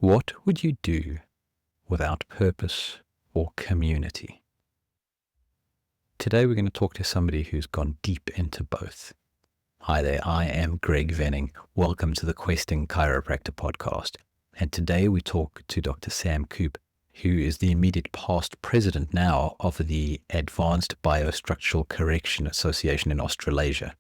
What would you do without purpose or community? Today we're going to talk to somebody who's gone deep into both. Hi there, I am Greg Venning. Welcome to the Questing Chiropractor podcast. And today we talk to Dr. Sam Coupe, who is the immediate past president now of the Advanced Biostructural Correction Association in Australasia.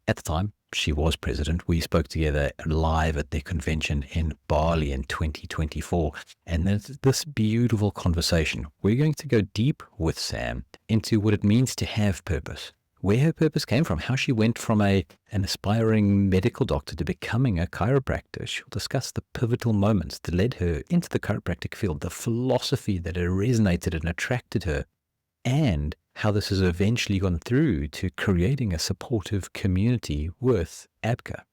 At the time, she was president. We spoke together live at their convention in Bali in 2024. And there's this beautiful conversation. We're going to go deep with Sam into what it means to have purpose, where her purpose came from, how she went from an aspiring medical doctor to becoming a chiropractor. She'll discuss the pivotal moments that led her into the chiropractic field, the philosophy that resonated and attracted her, and how this has eventually gone through to creating a supportive community with ABCA.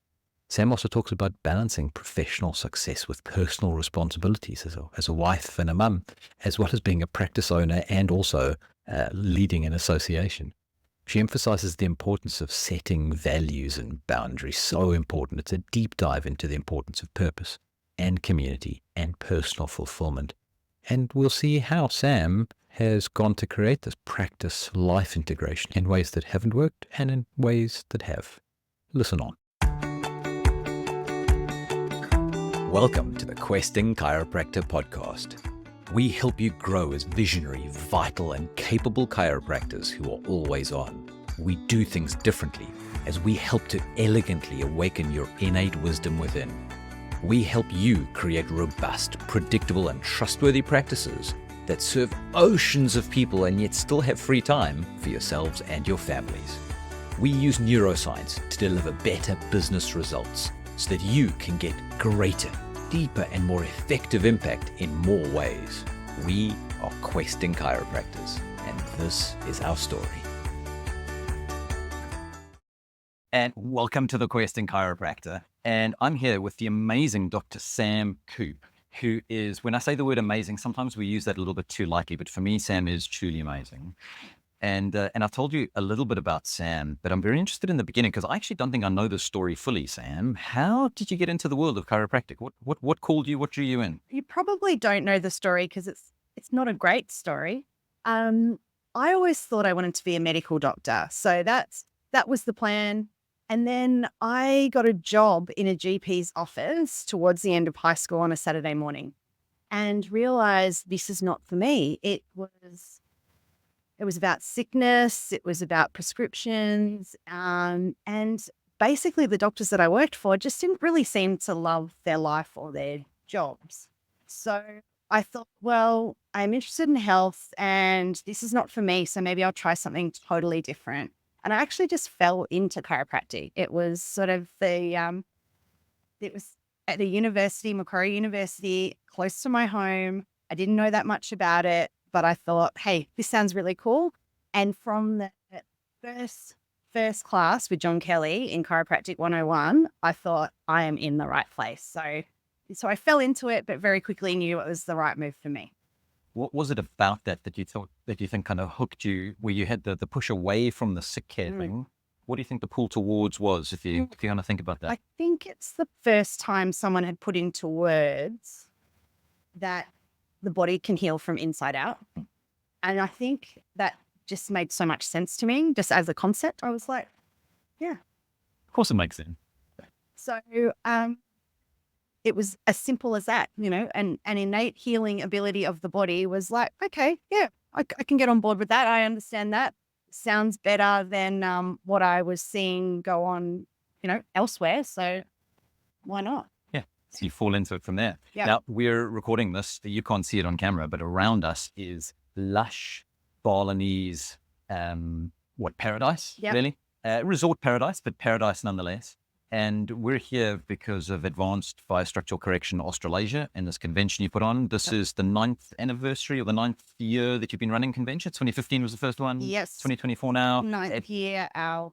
Sam also talks about balancing professional success with personal responsibilities as a wife and a mum, as well as being a practice owner and also leading an association. She emphasizes the importance of setting values and boundaries. So important. It's a deep dive into the importance of purpose and community and personal fulfillment. And we'll see how Sam has gone to create this practice life integration in ways that haven't worked and in ways that have. Listen on. Welcome to the Questing Chiropractor podcast. We help you grow as visionary, vital, and capable chiropractors who are always on. We do things differently as we help to elegantly awaken your innate wisdom within. We help you create robust, predictable, and trustworthy practices that serve oceans of people and yet still have free time for yourselves and your families. We use neuroscience to deliver better business results so that you can get greater, deeper, and more effective impact in more ways. We are Questing Chiropractors, and this is our story. And welcome to the Questing Chiropractor. And I'm here with the amazing Dr. Sam Coupe, who is, when I say the word amazing, sometimes we use that a little bit too lightly, but for me, Sam is truly amazing. And I've told you a little bit about Sam, but I'm very interested in the beginning because I actually don't think I know the story fully, Sam. How did you get into the world of chiropractic? What called you? What drew you in? You probably don't know the story because it's not a great story. I always thought I wanted to be a medical doctor. So that was the plan. And then I got a job in a GP's office towards the end of high school on a Saturday morning and realized this is not for me. It was about sickness. It was about prescriptions. And basically the doctors that I worked for just didn't really seem to love their life or their jobs. So I thought, well, I'm interested in health and this is not for me. So maybe I'll try something totally different. And I actually just fell into chiropractic. It was sort of it was at a university, Macquarie University, close to my home. I didn't know that much about it, but I thought, hey, this sounds really cool. And from the first class with John Kelly in Chiropractic 101, I thought I am in the right place. So I fell into it, but very quickly knew it was the right move for me. What was it about that you think kind of hooked you, where you had the push away from the sick care thing? What do you think the pull towards was, if you kind of think about that? I think it's the first time someone had put into words that the body can heal from inside out. And I think that just made so much sense to me, just as a concept. I was like, yeah. Of course it makes sense. So it was as simple as that, and an innate healing ability of the body was like, okay, yeah, I can get on board with that. I understand that. Sounds better than what I was seeing go on, elsewhere. So why not? Yeah. So you fall into it from there. Yeah. Now we're recording this. You can't see it on camera, but around us is lush Balinese, paradise, Yep. really? Resort paradise, but paradise nonetheless. And we're here because of Advanced Biostructural Correction Australasia and this convention you put on. This is the 9th anniversary or the 9th year that you've been running convention. 2015 was the first one. Yes. 2024 now. 9th year, our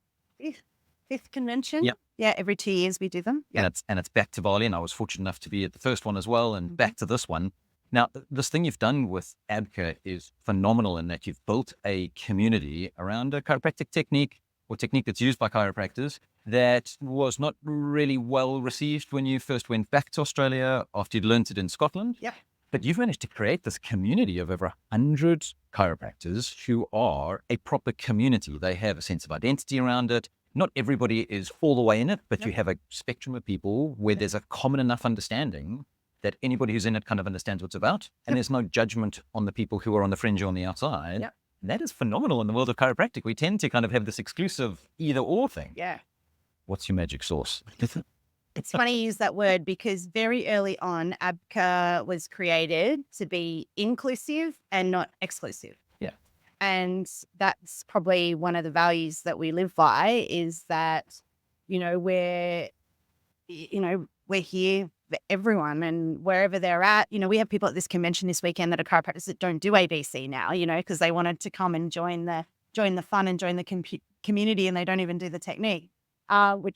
fifth convention. Yep. Yeah, every 2 years we do them. Yep. And it's back to Bali, and I was fortunate enough to be at the first one as well, and back to this one. Now, this thing you've done with ABCA is phenomenal in that you've built a community around a chiropractic technique or technique that's used by chiropractors that was not really well received when you first went back to Australia after you'd learned it in Scotland. Yep. But you've managed to create this community of over 100 chiropractors who are a proper community. They have a sense of identity around it. Not everybody is all the way in it, but Yep. you have a spectrum of people where there's a common enough understanding that anybody who's in it kind of understands what's about. And there's no judgment on the people who are on the fringe or on the outside. Yep. And that is phenomenal in the world of chiropractic. We tend to kind of have this exclusive either or thing. Yeah. What's your magic sauce? It's funny you use that word because very early on, ABCA was created to be inclusive and not exclusive. Yeah. And that's probably one of the values that we live by is that, we're here for everyone and wherever they're at. We have people at this convention this weekend that are chiropractors that don't do ABC now, because they wanted to come and join the fun and join the community and they don't even do the technique, which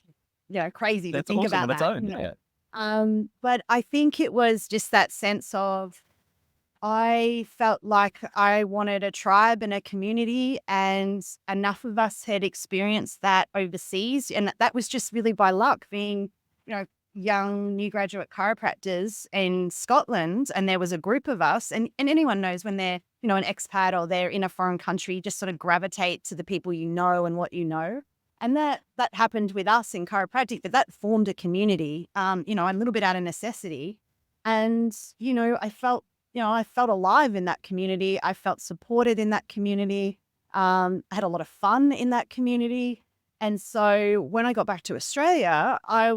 crazy to That's think awesome about on its that. own. Yeah. But I think it was just that sense of I felt like I wanted a tribe and a community, and enough of us had experienced that overseas. And that was just really by luck being, young new graduate chiropractors in Scotland. And there was a group of us, and anyone knows when they're, an expat or they're in a foreign country, you just sort of gravitate to the people you know and what you know. And that happened with us in chiropractic, but that formed a community, a little bit out of necessity. And, I felt alive in that community. I felt supported in that community. I had a lot of fun in that community. And so when I got back to Australia, I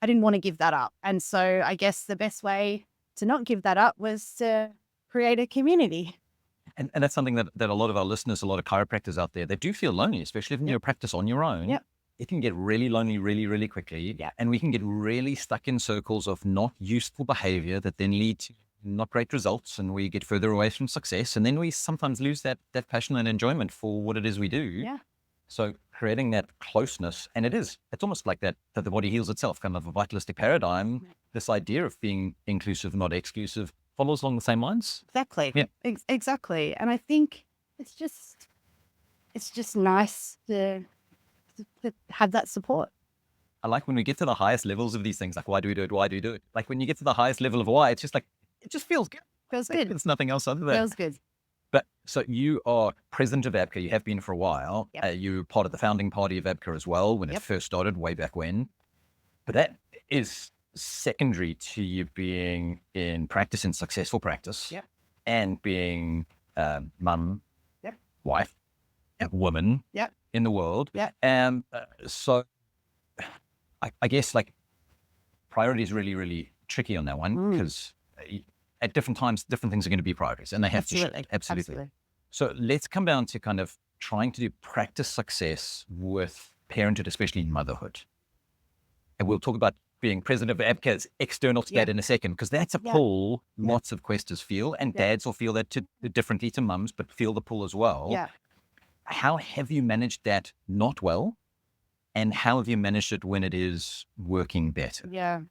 didn't want to give that up. And so I guess the best way to not give that up was to create a community. And that's something that a lot of our listeners, a lot of chiropractors out there, they do feel lonely, especially if you practice on your own. Yep. It can get really lonely really, really quickly. Yeah. And we can get really stuck in circles of not useful behavior that then lead to not great results, and we get further away from success. And then we sometimes lose that passion and enjoyment for what it is we do. Yeah. So creating that closeness, and it's almost like that the body heals itself, kind of a vitalistic paradigm. Right. This idea of being inclusive, not exclusive, follows along the same lines. Exactly. Yeah. Exactly. And I think it's just nice to have that support. I like when we get to the highest levels of these things, like why do we do it? Why do we do it? Like when you get to the highest level of why, it's just like, it just feels good. Feels good. It's nothing else other than. Feels good. But so you are president of ABCA. You have been for a while. Yep. You're part of the founding party of ABCA as well when it first started way back when. But that is secondary to you being in practice, in successful practice, Yep. and being mum, Yep. wife, woman Yep. in the world. Yep. So I guess like priority is really, really tricky on that one because at different times, different things are going to be priorities, and they have to shift. Absolutely. So let's come down to kind of trying to do practice success with parenthood, especially in motherhood. And we'll talk about being president of ABCA's external to that in a second, because that's a pull lots of questers feel, and dads will feel that differently to mums, but feel the pull as well. Yeah. How have you managed that not well? And how have you managed it when it is working better? Yeah.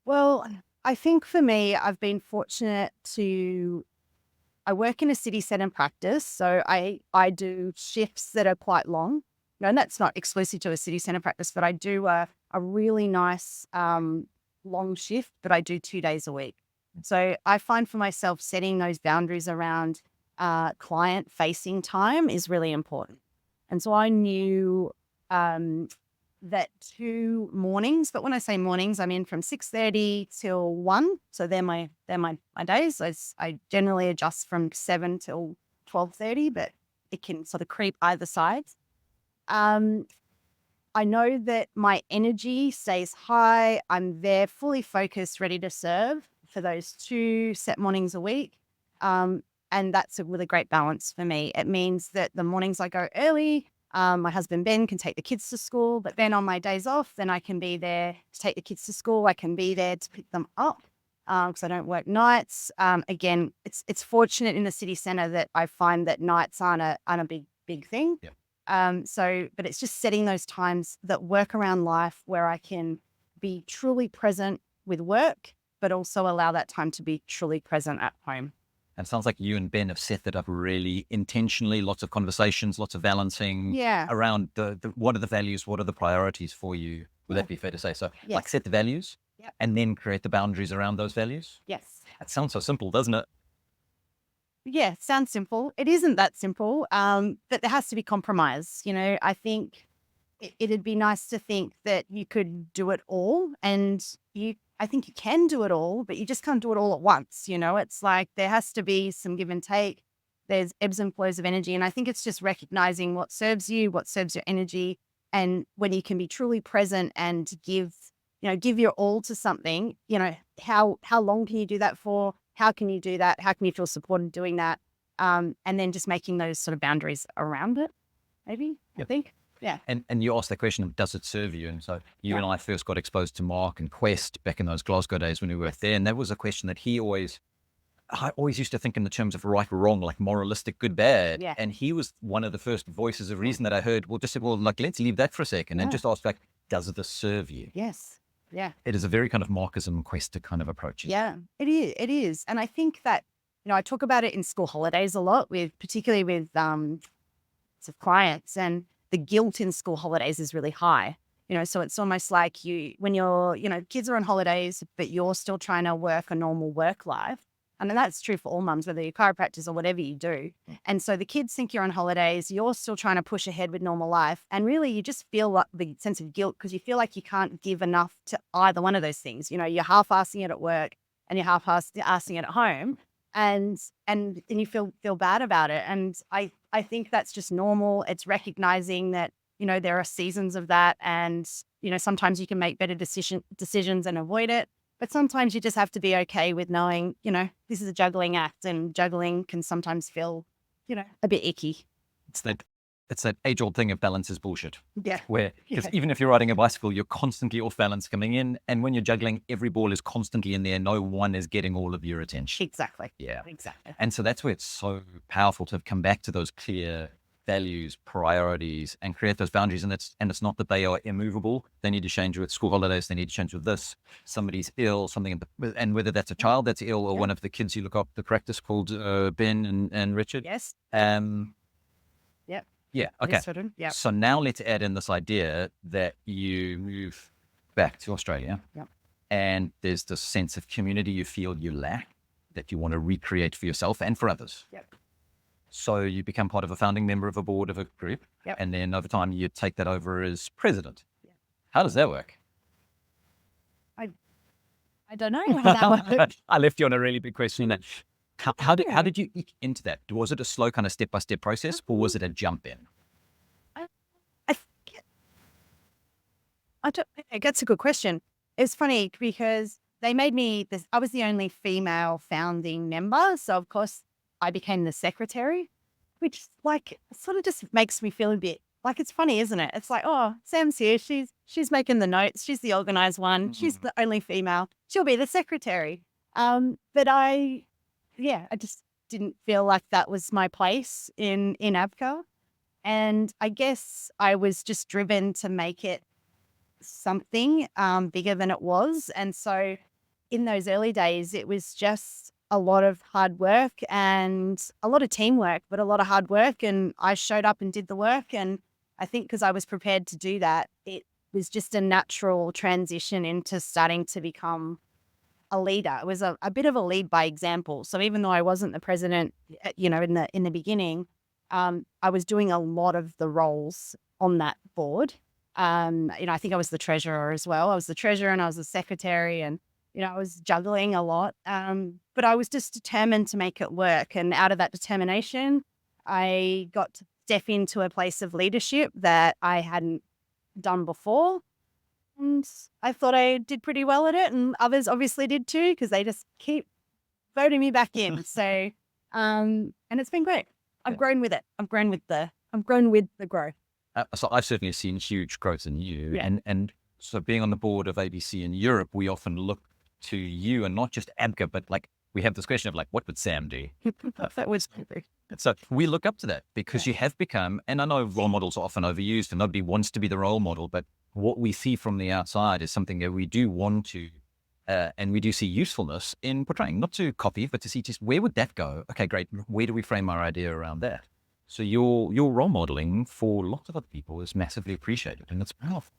Well, I think for me, I've been fortunate I work in a city centre practice. So I do shifts that are quite long. And that's not exclusive to a city centre practice, but I do a really nice long shift, but I do 2 days a week. So I find for myself setting those boundaries around client facing time is really important. And so I knew that 2 mornings, but when I say mornings, I'm in from 6:30 till 1. So they're my days. I generally adjust from 7 till 12:30, but it can sort of creep either side. I know that my energy stays high. I'm there fully focused, ready to serve for those 2 set mornings a week. And that's a really great balance for me. It means that the mornings I go early, my husband, Ben, can take the kids to school, but then on my days off, then I can be there to take the kids to school. I can be there to pick them up because I don't work nights. Again, it's fortunate in the city centre that I find that nights aren't a big thing. Yeah. But it's just setting those times that work around life where I can be truly present with work, but also allow that time to be truly present at home. And it sounds like you and Ben have set that up really intentionally, lots of conversations, lots of balancing Yeah. around the what are the values, what are the priorities for you? Would Yeah. that be fair to say? So Yes. like set the values Yep. and then create the boundaries around those values? Yes. That sounds so simple, doesn't it? Yeah, sounds simple. It isn't that simple, but there has to be compromise. I think it'd be nice to think that you could do it all, and I think you can do it all, but you just can't do it all at once. It's like there has to be some give and take. There's ebbs and flows of energy, and I think it's just recognizing what serves you, what serves your energy, and when you can be truly present and give your all to something. How long can you do that for? How can you do that? How can you feel supported doing that? And then just making those sort of boundaries around it, maybe, I Yep. think. Yeah. And you asked that question of does it serve you? And so you Yeah. and I first got exposed to Mark and Quest back in those Glasgow days when we were there. And that was a question that I always used to think in the terms of right, wrong, like moralistic, good, bad. Yeah. And he was one of the first voices of reason that I heard. Well, just said, well, like, let's leave that for a second and Yeah. just ask, like, does this serve you? Yes. Yeah. It is a very kind of Marxism Quester kind of approach. Yeah, it is. It is. And I think that, I talk about it in school holidays a lot particularly with clients, and the guilt in school holidays is really high. So it's almost like when kids are on holidays, but you're still trying to work a normal work life. And then that's true for all mums, whether you're chiropractors or whatever you do. And so the kids think you're on holidays, you're still trying to push ahead with normal life. And really you just feel like the sense of guilt because you feel like you can't give enough to either one of those things. You're half-assing it at work and you're half-assing it at home. And you feel bad about it. And I think that's just normal. It's recognizing that, there are seasons of that. And, sometimes you can make better decisions and avoid it. But sometimes you just have to be okay with knowing, this is a juggling act, and juggling can sometimes feel, a bit icky. It's that age-old thing of balance is bullshit. Yeah. Because even if you're riding a bicycle, you're constantly off balance coming in. And when you're juggling, every ball is constantly in there. No one is getting all of your attention. Exactly. Yeah. Exactly. And so that's where it's so powerful to come back to those clear values, priorities, and create those boundaries. And it's not that they are immovable. They need to change with school holidays. They need to change with this. Somebody's ill, and whether that's a child that's ill or one of the kids you look up the practice called Ben and Richard. Yes. Yep. Yeah. Okay. Yeah. So now let's add in this idea that you move back to Australia. Yep. And there's this sense of community you feel you lack that you want to recreate for yourself and for others. Yep. So you become part of a founding member of a board of a group. Yep. And then over time you take that over as president. Yep. How does that work? I don't know how that works. I left you on a really big question. How did you eke into that? Was it a slow kind of step-by-step process or was it a jump in? That's a good question. It's funny because they made me I was the only female founding member. So of course I became the secretary, which sort of just makes me feel a bit like, it's funny, isn't it? It's like, oh, Sam's here. She's making the notes. She's the organized one. She's the only female. She'll be the secretary. But I just didn't feel like that was my place in ABCA. And I guess I was just driven to make it something bigger than it was. And so in those early days, it was just a lot of hard work and a lot of teamwork, but a lot of hard work. And I showed up and did the work. And I think because I was prepared to do that, it was just a natural transition into starting to become a leader. It was a bit of a lead by example. So even though I wasn't the president, in the beginning, I was doing a lot of the roles on that board. I think I was the treasurer as well. I was the treasurer and I was the secretary, and I was juggling a lot. But I was just determined to make it work. And out of that determination, I got to step into a place of leadership that I hadn't done before. And I thought I did pretty well at it, and others obviously did too, because they just keep voting me back in. So, and it's been great. I've grown with it. I've grown with the growth. So I've certainly seen huge growth in you. Yeah. And so being on the board of ABC in Europe, we often look to you, and not just ABCA, but like we have this question of like, what would Sam do? That was perfect. So we look up to that because you have become, and I know role models are often overused and nobody wants to be the role model, but what we see from the outside is something that we do want to And we do see usefulness in portraying, not to copy, but to see just where would that go? Okay, great. Where do we frame our idea around that? So your role modeling for lots of other people is massively appreciated, and it's powerful.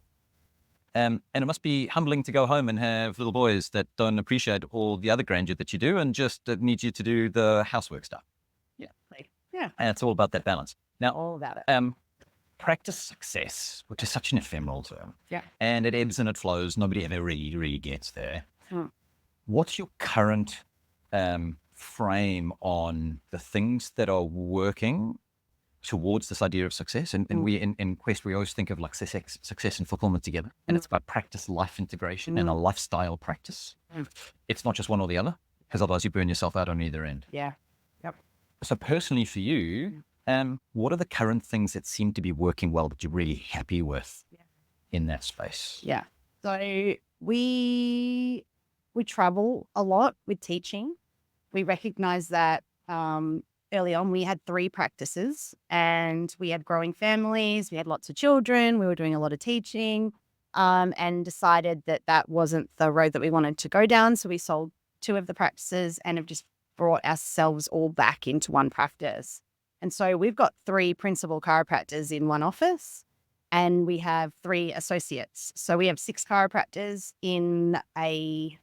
And it must be humbling to go home and have little boys that don't appreciate all the other grandeur that you do and just need you to do the housework stuff. Yeah. Yeah. And it's all about that balance. Now, All about it. practice success, which is such an ephemeral term. Yeah. And it ebbs and it flows. Nobody ever really gets there. Hmm. What's your current frame on the things that are working towards this idea of success? And we in Quest, we always think of like success and fulfillment together. And it's about practice life integration and a lifestyle practice. It's not just one or the other, because otherwise you burn yourself out on either end. Yeah. Yep. So personally for you, what are the current things that seem to be working well that you're really happy with in that space? Yeah. So we travel a lot with teaching. We recognize that early on we had 3 practices and we had growing families, we had lots of children, we were doing a lot of teaching, and decided that that wasn't the road that we wanted to go down. So we sold 2 of the practices and have just brought ourselves all back into one practice. And so we've got 3 principal chiropractors in one office and we have 3 associates. So we have 6 chiropractors in a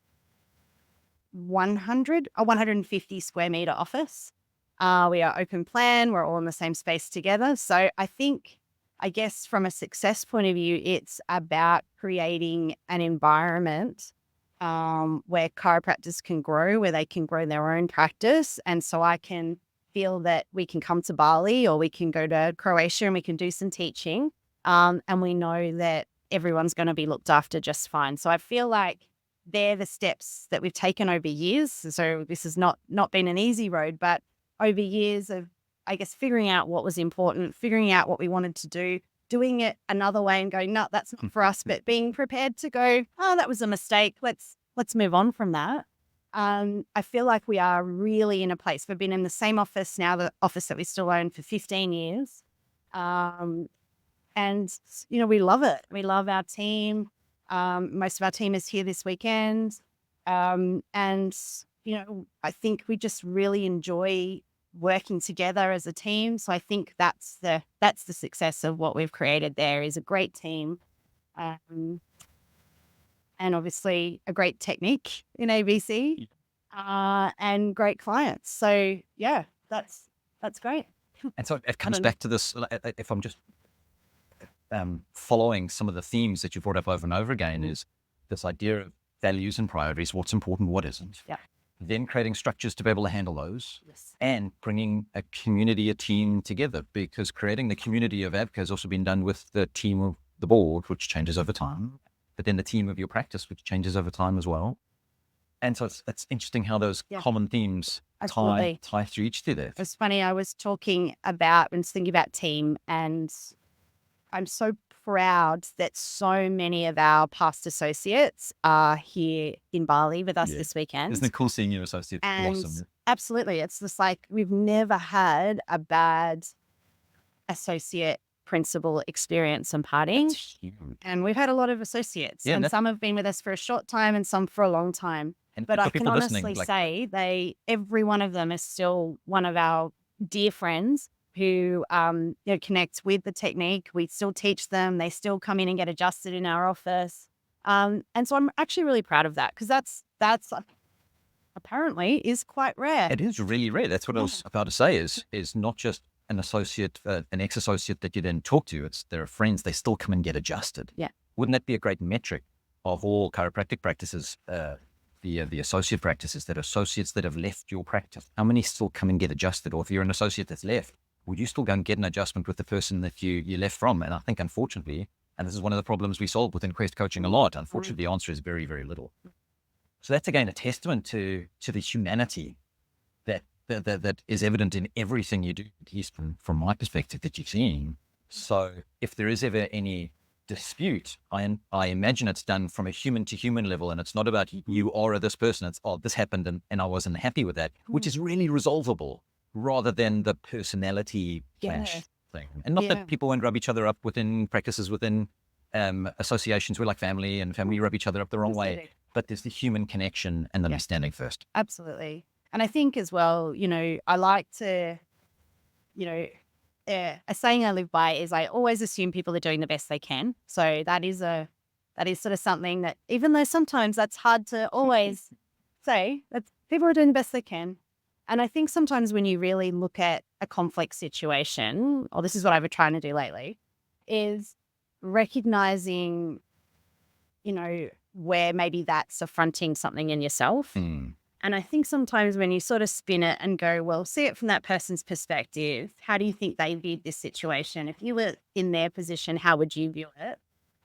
150 square meter office. We are open plan. We're all in the same space together. So I guess from a success point of view, it's about creating an environment where chiropractors can grow, where they can grow their own practice. And so I can feel that we can come to Bali or we can go to Croatia and we can do some teaching. And we know that everyone's going to be looked after just fine. So I feel like they're the steps that we've taken over years. So this has not been an easy road, but over years of, I guess, figuring out what was important, figuring out what we wanted to do, doing it another way and going, no, that's not for us, but being prepared to go, oh, that was a mistake. Let's move on from that. I feel like we are really in a place. We've been in the same office now, the office that we still own, for 15 years. And, we love it. We love our team. Most of our team is here this weekend. And, I think we just really enjoy working together as a team. So I think that's the success of what we've created there, is a great team. And obviously a great technique in ABC, and great clients. So yeah, that's great. And so it comes back to this, if I'm just following some of the themes that you brought up over and over again, is this idea of values and priorities, what's important, what isn't. Yeah. Then creating structures to be able to handle those. Yes. And bringing a community, a team together, because creating the community of ABCA has also been done with the team of the board, which changes over time, but then the team of your practice, which changes over time as well. And so it's interesting how those common themes tie through each other. It's funny. I was thinking about team, and I'm so proud that so many of our past associates are here in Bali with us this weekend. Isn't it cool seeing your associate blossom? Absolutely. It's just like we've never had a bad associate principal experience and partying. That's huge. And we've had a lot of associates, and some have been with us for a short time and some for a long time. And but I can honestly say every one of them is still one of our dear friends who connects with the technique. We still teach them. They still come in and get adjusted in our office. And so I'm actually really proud of that, because that's apparently is quite rare. It is really rare. That's what I was about to say, is not just an associate, an ex-associate that you then talk to. They're friends. They still come and get adjusted. Yeah. Wouldn't that be a great metric of all chiropractic practices, the associate practices, that associates that have left your practice? How many still come and get adjusted? Or if you're an associate that's left, would you still go and get an adjustment with the person that you left from? And I think, unfortunately, and this is one of the problems we solve within Quest coaching a lot, unfortunately, the answer is very, very little. So that's, again, a testament to the humanity that is evident in everything you do, at least from my perspective, that you're seeing. So if there is ever any dispute, I imagine it's done from a human to human level, and it's not about you are this person. It's, this happened and I wasn't happy with that, which is really resolvable, rather than the personality clash thing. And not that people won't rub each other up within practices, within associations. We're like family, and family rub each other up the wrong way. but there's the human connection and understanding first. Absolutely. And I think as well, I like to, you know, a saying I live by is I always assume people are doing the best they can. So that is sort of something that, even though sometimes that's hard to always say, that people are doing the best they can. And I think sometimes when you really look at a conflict situation, or this is what I've been trying to do lately, is recognizing, where maybe that's affronting something in yourself. And I think sometimes when you sort of spin it and go, well, see it from that person's perspective, how do you think they viewed this situation? If you were in their position, how would you view it?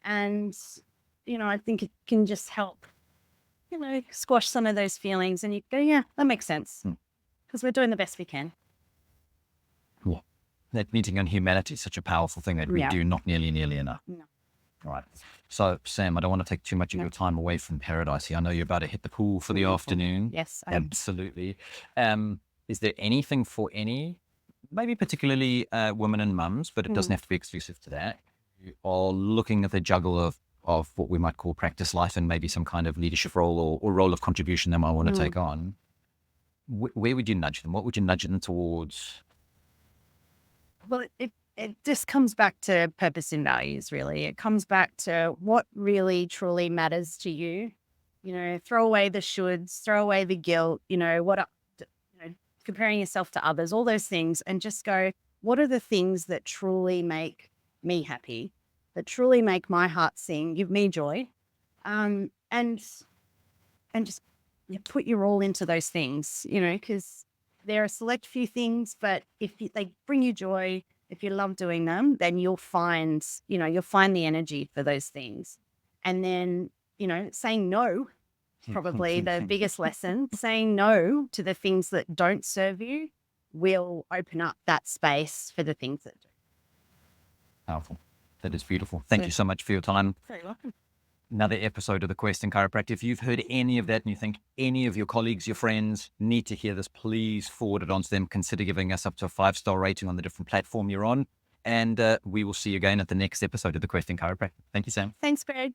And, I think it can just help, squash some of those feelings, and you go, yeah, that makes sense, because we're doing the best we can. Yeah. That meeting on humanity is such a powerful thing that we do not nearly enough. No. All right. So, Sam, I don't want to take too much of your time away from paradise here. I know you're about to hit the pool for the afternoon. Yes, I am. Absolutely. Is there anything for maybe particularly women and mums, but it doesn't have to be exclusive to that, who are looking at the juggle of what we might call practice life and maybe some kind of leadership role or role of contribution they might want to take on? Where would you nudge them? What would you nudge them towards? Well, it just comes back to purpose and values, really. It comes back to what really, truly matters to you. Throw away the shoulds, throw away the guilt, comparing yourself to others, all those things, and just go, what are the things that truly make me happy, that truly make my heart sing, give me joy, and just put your all into those things, because there are a select few things, but if they bring you joy, if you love doing them, then you'll find the energy for those things. And then, saying no is probably the biggest lesson. Saying no to the things that don't serve you will open up that space for the things that do. Powerful. That is beautiful. Thank you so much for your time. Very welcome. Another episode of the Questing Chiropractor. If you've heard any of that and you think any of your colleagues, your friends need to hear this, please forward it on to them. Consider giving us up to a 5-star rating on the different platform you're on. And we will see you again at the next episode of the Questing Chiropractor. Thank you, Sam. Thanks, Greg.